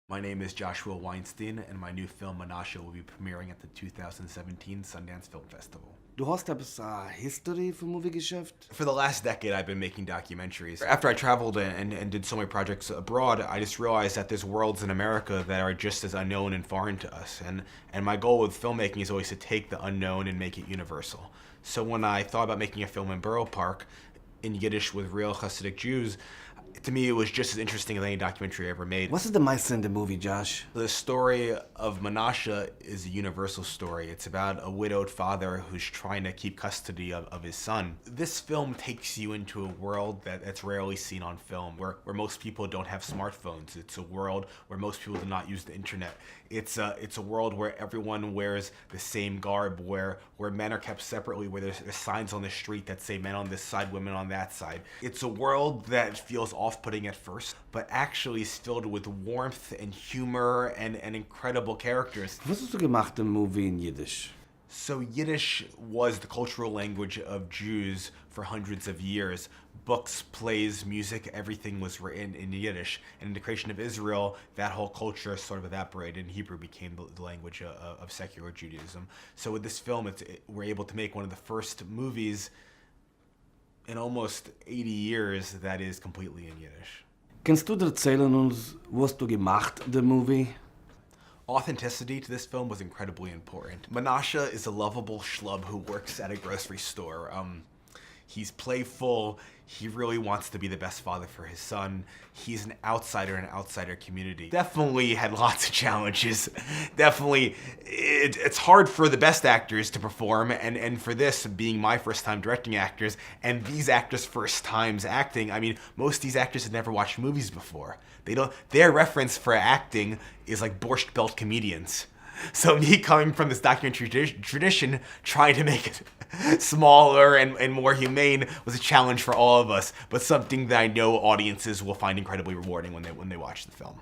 My name is Joshua Weinstein, and my new film MENASHE will be premiering at the 2017 Sundance Film Festival. Du hast etwas History für Moviegeschäft? For the last decade, I've been making documentaries. After I traveled and did so many projects abroad, I just realized that there's worlds in America that are just as unknown and foreign to us. And my goal with filmmaking is always to take the unknown and make it universal. So when I thought about making a film in Borough Park, in Yiddish with real Hasidic Jews, to me it was just as interesting as any documentary I ever made. Was ist the meiste in the movie, Josh? The story of Menashe is a universal story. It's about a widowed father who's trying to keep custody of his son. This film takes you into a world that's rarely seen on film, where most people don't have smartphones. It's a world where most people do not use the internet. It's a world where everyone wears the same garb, where men are kept separately, where there's signs on the street that say men on this side, women on that side. It's a world that feels off-putting at first, but actually is filled with warmth and humor and incredible characters. Was hast du gemacht im Movie in Yiddish? So Yiddish was the cultural language of Jews for hundreds of years. Books, plays, music, everything was written in Yiddish. And in the creation of Israel, that whole culture sort of evaporated and Hebrew became the language of secular Judaism. So with this film, we're able to make one of the first movies in almost 80 years that is completely in Yiddish. Kannst du erzählen uns, was du gemacht, the movie? Authenticity to this film was incredibly important. Menashe is a lovable schlub who works at a grocery store. He's playful. He really wants to be the best father for his son. He's an outsider in an outsider community. Definitely had lots of challenges. Definitely, it's hard for the best actors to perform, and for this being my first time directing actors, and these actors' first times acting. I mean, most of these actors had never watched movies before. Their reference for acting is like Borscht Belt comedians. So me coming from this documentary tradition, trying to make it smaller and more humane was a challenge for all of us, but something that I know audiences will find incredibly rewarding when they watch the film.